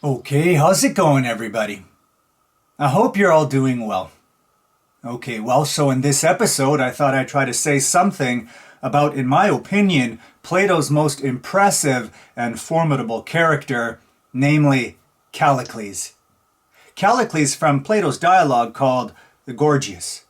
Okay, how's it going, everybody? I hope you're all doing well. Okay, well, so in this episode, I thought I'd try to say something about, in my opinion, Plato's most impressive and formidable character, namely Callicles. Callicles from Plato's dialogue called the Gorgias.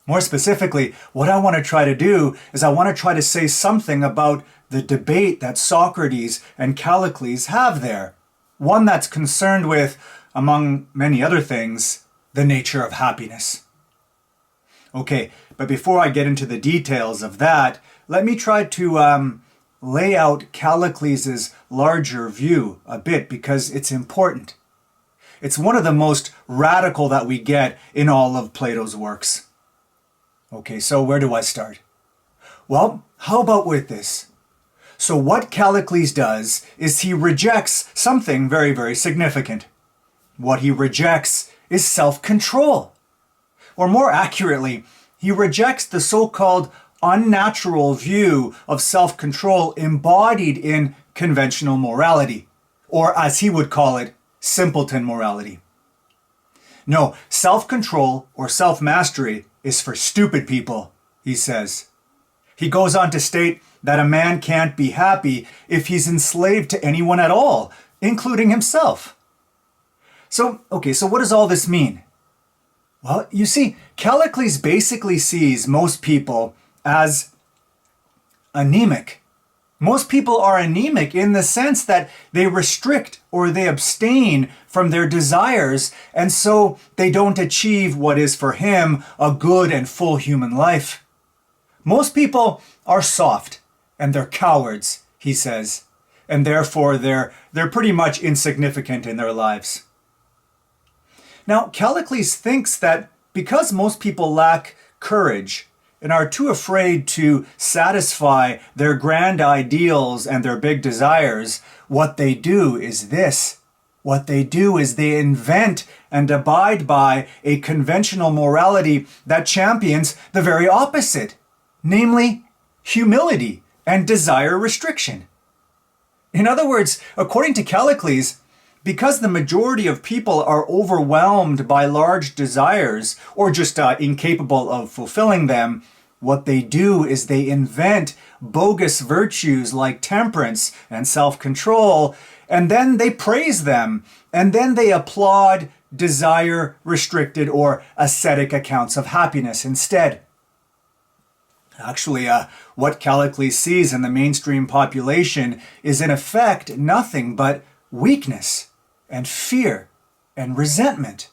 More specifically, what I want to try to do is I want to try to say something about the debate that Socrates and Callicles have there. One that's concerned with, among many other things, the nature of happiness. Okay, but before I get into the details of that, let me try to lay out Callicles' larger view a bit because it's important. It's one of the most radical that we get in all of Plato's works. Okay, so where do I start? Well, how about with this? So what Callicles does is he rejects something very, very significant. What he rejects is self-control. Or more accurately, he rejects the so-called unnatural view of self-control embodied in conventional morality, or as he would call it, simpleton morality. No, self-control or self-mastery is for stupid people, he says. He goes on to state that a man can't be happy if he's enslaved to anyone at all, including himself. So what does all this mean? Well, you see, Callicles basically sees most people as anemic. Most people are anemic in the sense that they restrict or they abstain from their desires, and so they don't achieve what is for him a good and full human life. Most people are soft, and they're cowards, he says, and therefore they're pretty much insignificant in their lives. Now, Callicles thinks that because most people lack courage and are too afraid to satisfy their grand ideals and their big desires, what they do is this. What they do is they invent and abide by a conventional morality that champions the very opposite, namely humility and desire restriction. In other words, according to Callicles, because the majority of people are overwhelmed by large desires or just incapable of fulfilling them, what they do is they invent bogus virtues like temperance and self-control, and then they praise them, and then they applaud desire-restricted or ascetic accounts of happiness instead. Actually, what Callicles sees in the mainstream population is in effect nothing but weakness and fear and resentment.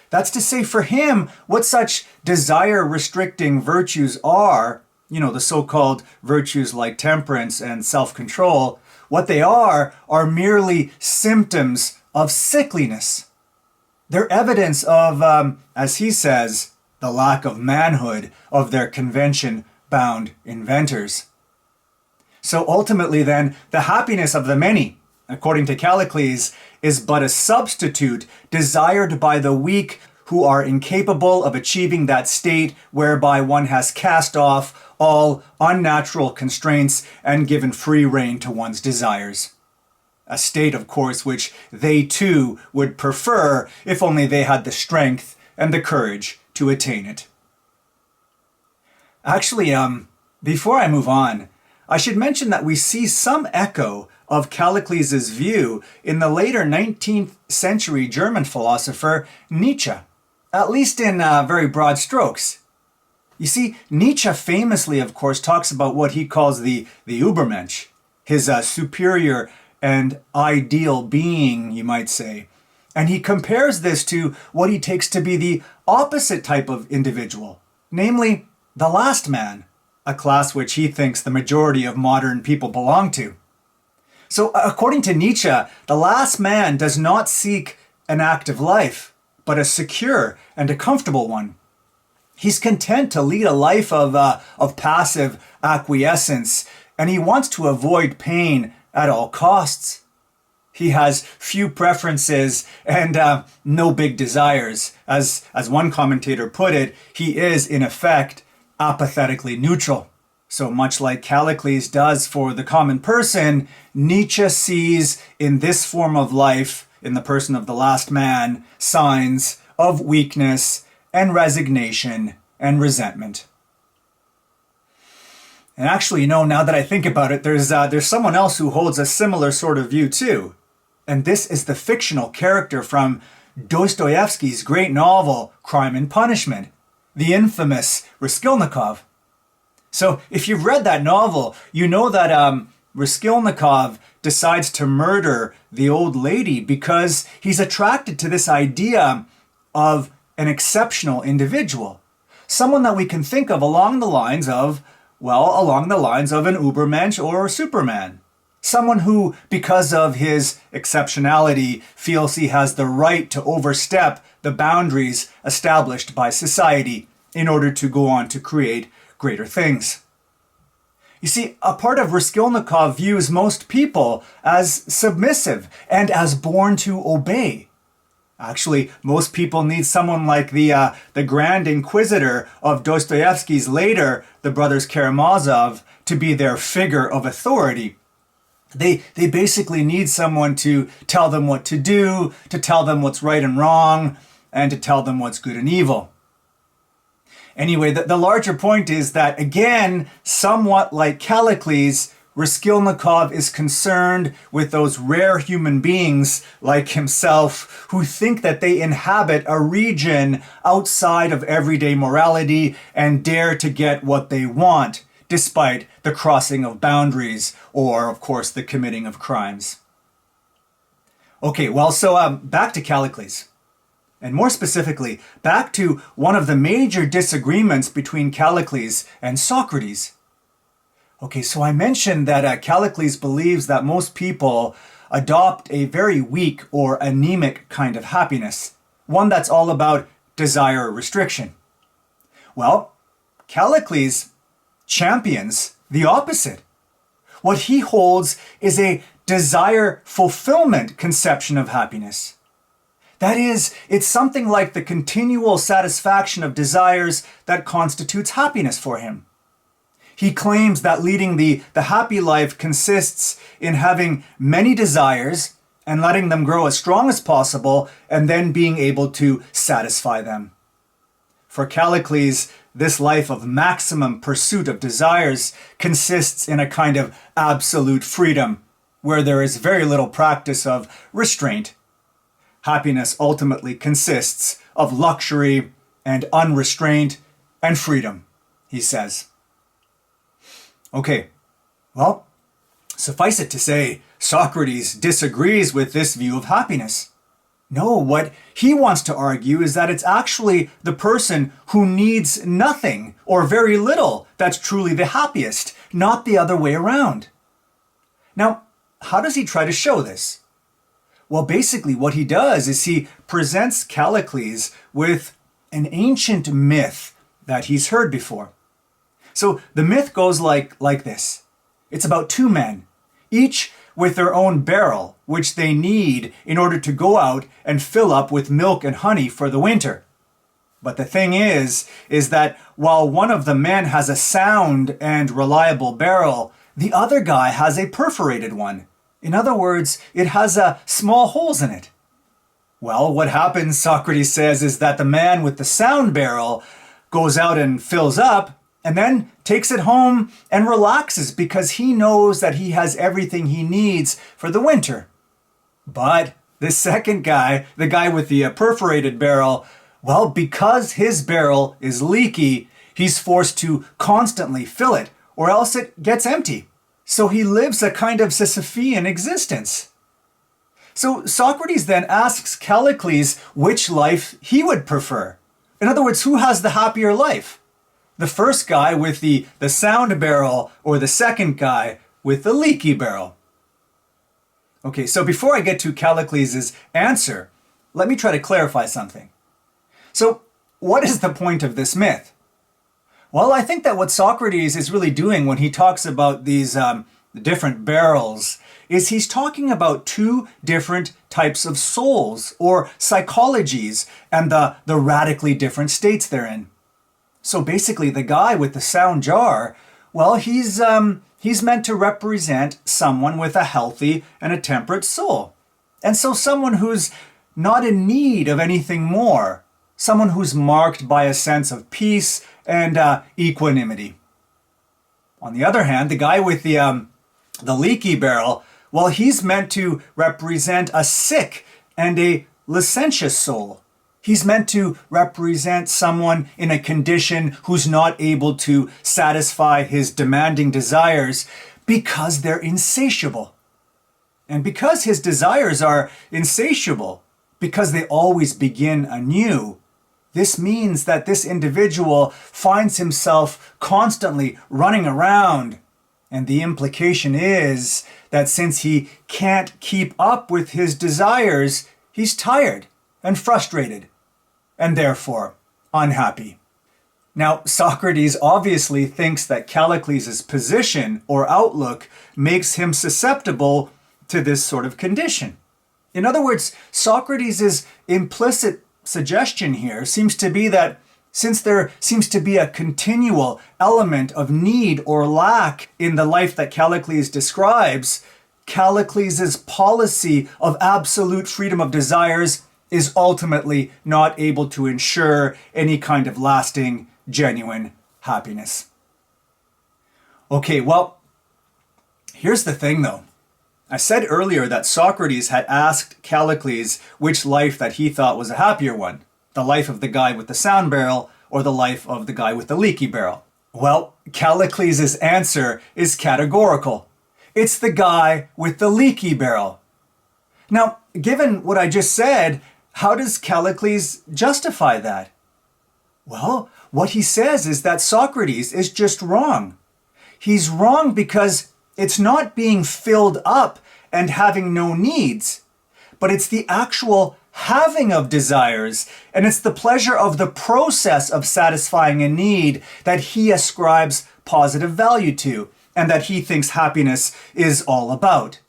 That's to say, for him, what such desire-restricting virtues are, the so-called virtues like temperance and self-control, what they are merely symptoms of sickliness. They're evidence of, as he says, the lack of manhood of their convention-bound inventors. So ultimately then, the happiness of the many, according to Callicles, is but a substitute desired by the weak who are incapable of achieving that state whereby one has cast off all unnatural constraints and given free rein to one's desires. A state, of course, which they too would prefer if only they had the strength and the courage to attain it. Actually, before I move on, I should mention that we see some echo of Callicles' view in the later 19th century German philosopher Nietzsche, at least in very broad strokes. You see, Nietzsche famously, of course, talks about what he calls the Übermensch, his superior and ideal being, you might say. And he compares this to what he takes to be the opposite type of individual, namely the last man, a class which he thinks the majority of modern people belong to. So according to Nietzsche, the last man does not seek an active life, but a secure and a comfortable one. He's content to lead a life of passive acquiescence, and he wants to avoid pain at all costs. He has few preferences and no big desires. As one commentator put it, he is, in effect, apathetically neutral. So much like Callicles does for the common person, Nietzsche sees in this form of life, in the person of the last man, signs of weakness and resignation and resentment. And actually, now that I think about it, there's someone else who holds a similar sort of view too. And this is the fictional character from Dostoevsky's great novel, Crime and Punishment, the infamous Raskolnikov. So if you've read that novel, you know that Raskolnikov decides to murder the old lady because he's attracted to this idea of an exceptional individual. Someone that we can think of along the lines of an Ubermensch or Superman. Someone who, because of his exceptionality, feels he has the right to overstep the boundaries established by society in order to go on to create greater things. You see, a part of Raskolnikov views most people as submissive and as born to obey. Actually, most people need someone like the Grand Inquisitor of Dostoevsky's later, the brothers Karamazov, to be their figure of authority. They basically need someone to tell them what to do, to tell them what's right and wrong, and to tell them what's good and evil. Anyway, the larger point is that, again, somewhat like Callicles, Raskolnikov is concerned with those rare human beings like himself who think that they inhabit a region outside of everyday morality and dare to get what they want, despite the crossing of boundaries or, of course, the committing of crimes. Okay, so back to Callicles. And more specifically, back to one of the major disagreements between Callicles and Socrates. Okay, so I mentioned that Callicles believes that most people adopt a very weak or anemic kind of happiness, one that's all about desire restriction. Well, Callicles champions the opposite. What he holds is a desire fulfillment conception of happiness. That is, it's something like the continual satisfaction of desires that constitutes happiness for him. He claims that leading the happy life consists in having many desires and letting them grow as strong as possible and then being able to satisfy them. For Callicles, this life of maximum pursuit of desires consists in a kind of absolute freedom where there is very little practice of restraint. Happiness ultimately consists of luxury and unrestraint and freedom, he says. Okay, well, suffice it to say, Socrates disagrees with this view of happiness. No, what he wants to argue is that it's actually the person who needs nothing or very little that's truly the happiest, not the other way around. Now, how does he try to show this? Well, basically what he does is he presents Callicles with an ancient myth that he's heard before. So the myth goes like this. It's about two men, each with their own barrel, which they need in order to go out and fill up with milk and honey for the winter. But the thing is that while one of the men has a sound and reliable barrel, the other guy has a perforated one. In other words, it has small holes in it. Well, what happens, Socrates says, is that the man with the sound barrel goes out and fills up and then takes it home and relaxes because he knows that he has everything he needs for the winter. But the second guy, the guy with the perforated barrel, well, because his barrel is leaky, he's forced to constantly fill it or else it gets empty. So he lives a kind of Sisyphean existence. So Socrates then asks Callicles which life he would prefer. In other words, who has the happier life? The first guy with the sound barrel or the second guy with the leaky barrel? Okay, so before I get to Callicles' answer, let me try to clarify something. So what is the point of this myth? Well, I think that what Socrates is really doing when he talks about these different barrels is he's talking about two different types of souls or psychologies and the radically different states they're in. So basically, the guy with the sound jar, Well, he's meant to represent someone with a healthy and a temperate soul. And so someone who's not in need of anything more. Someone who's marked by a sense of peace and equanimity. On the other hand, the guy with the leaky barrel, well, he's meant to represent a sick and a licentious soul. He's meant to represent someone in a condition who's not able to satisfy his demanding desires because they're insatiable. And because his desires are insatiable, because they always begin anew, this means that this individual finds himself constantly running around. And the implication is that since he can't keep up with his desires, he's tired and frustrated, and therefore unhappy. Now, Socrates obviously thinks that Callicles' position or outlook makes him susceptible to this sort of condition. In other words, Socrates' implicit suggestion here seems to be that since there seems to be a continual element of need or lack in the life that Callicles describes, Callicles' policy of absolute freedom of desires is ultimately not able to ensure any kind of lasting, genuine happiness. Okay, well, here's the thing though. I said earlier that Socrates had asked Callicles which life that he thought was a happier one, the life of the guy with the sound barrel or the life of the guy with the leaky barrel. Well, Callicles' answer is categorical. It's the guy with the leaky barrel. Now, given what I just said, how does Callicles justify that? Well, what he says is that Socrates is just wrong. He's wrong because it's not being filled up and having no needs, but it's the actual having of desires, and it's the pleasure of the process of satisfying a need that he ascribes positive value to, and that he thinks happiness is all about.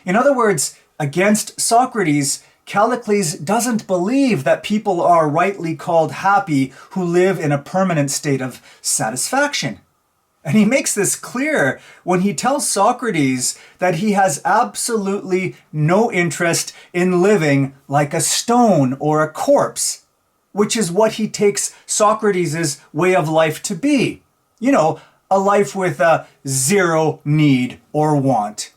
In other words, against Socrates, Callicles doesn't believe that people are rightly called happy who live in a permanent state of satisfaction. And he makes this clear when he tells Socrates that he has absolutely no interest in living like a stone or a corpse, which is what he takes Socrates' way of life to be. You know, a life with a zero need or want.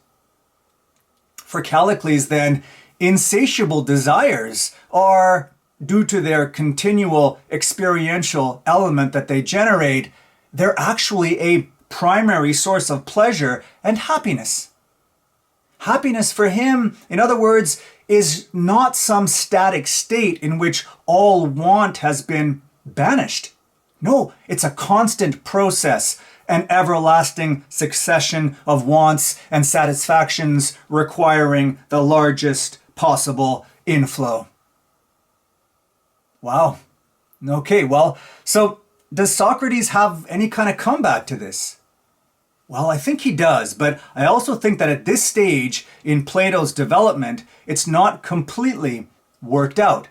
For Callicles, then, insatiable desires are, due to their continual experiential element that they generate, they're actually a primary source of pleasure and happiness. Happiness for him, in other words, is not some static state in which all want has been banished. No, it's a constant process, an everlasting succession of wants and satisfactions requiring the largest possible inflow. Wow. Okay, well, so does Socrates have any kind of comeback to this? Well, I think he does, but I also think that at this stage in Plato's development, it's not completely worked out.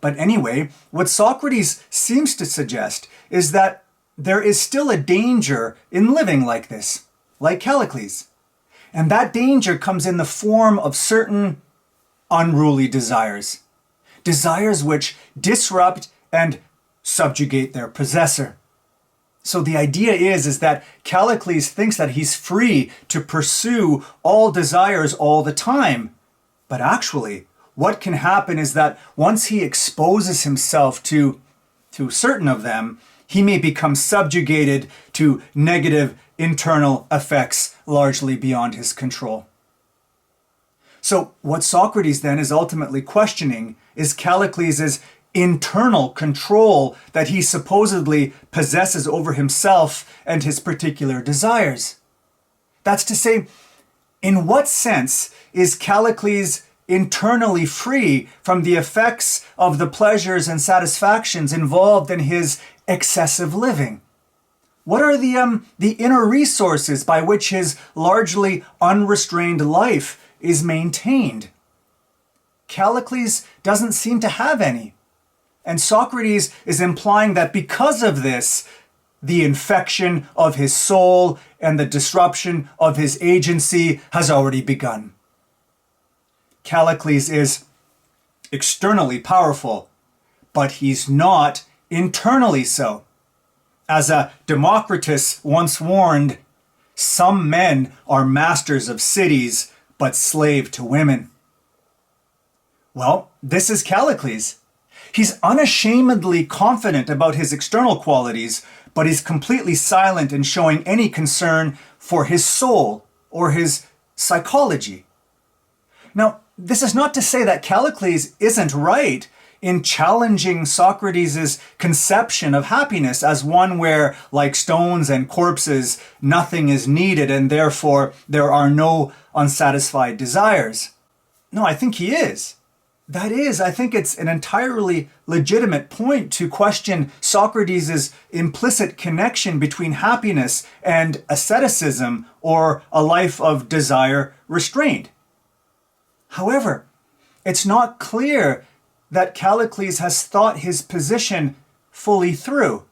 But anyway, what Socrates seems to suggest is that there is still a danger in living like this, like Callicles. And that danger comes in the form of certain unruly desires. Desires which disrupt and subjugate their possessor. So the idea is that Callicles thinks that he's free to pursue all desires all the time. But actually, what can happen is that once he exposes himself to certain of them, he may become subjugated to negative internal effects largely beyond his control. So what Socrates then is ultimately questioning is Callicles' internal control that he supposedly possesses over himself and his particular desires. That's to say, in what sense is Callicles internally free from the effects of the pleasures and satisfactions involved in his excessive living? What are the inner resources by which his largely unrestrained life is maintained? Callicles doesn't seem to have any. And Socrates is implying that because of this, The infection of his soul and the disruption of his agency has already begun. Callicles is externally powerful, but he's not internally so. As a Democritus once warned, some men are masters of cities, but slave to women. Well, this is Callicles. He's unashamedly confident about his external qualities, but he's completely silent in showing any concern for his soul or his psychology. Now, this is not to say that Callicles isn't right in challenging Socrates' conception of happiness as one where, like stones and corpses, nothing is needed and therefore there are no unsatisfied desires. No, I think he is. That is, I think it's an entirely legitimate point to question Socrates' implicit connection between happiness and asceticism or a life of desire restraint. However, it's not clear that Callicles has thought his position fully through.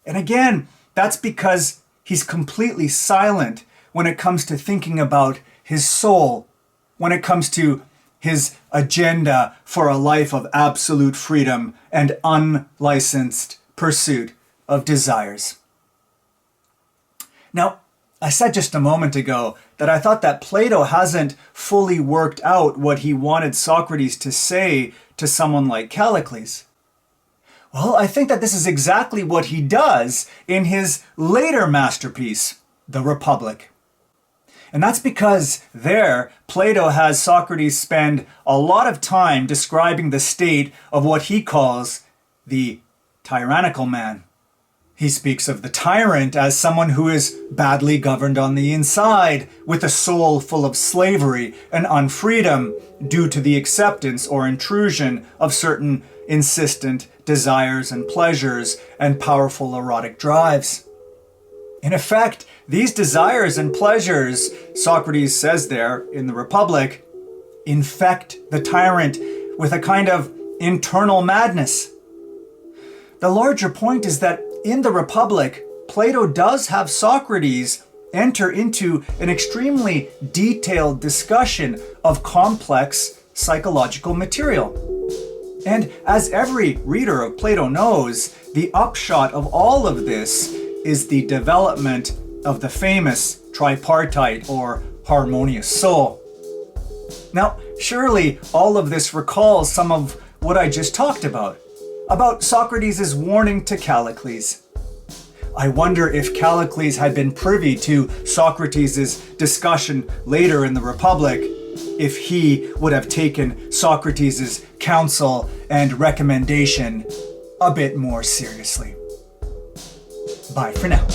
And again, that's because he's completely silent when it comes to thinking about his soul, when it comes to his agenda for a life of absolute freedom and unlicensed pursuit of desires. Now, I said just a moment ago that I thought that Plato hasn't fully worked out what he wanted Socrates to say to someone like Callicles. Well, I think that this is exactly what he does in his later masterpiece, The Republic. And that's because there, Plato has Socrates spend a lot of time describing the state of what he calls the tyrannical man. He speaks of the tyrant as someone who is badly governed on the inside, with a soul full of slavery and unfreedom due to the acceptance or intrusion of certain insistent desires and pleasures and powerful erotic drives. In effect, these desires and pleasures, Socrates says there in the Republic, infect the tyrant with a kind of internal madness. The larger point is that in the Republic, Plato does have Socrates enter into an extremely detailed discussion of complex psychological material. And as every reader of Plato knows, the upshot of all of this is the development of the famous tripartite or harmonious soul. Now, surely all of this recalls some of what I just talked about Socrates' warning to Callicles. I wonder if Callicles had been privy to Socrates' discussion later in the Republic, if he would have taken Socrates' counsel and recommendation a bit more seriously. Bye for now.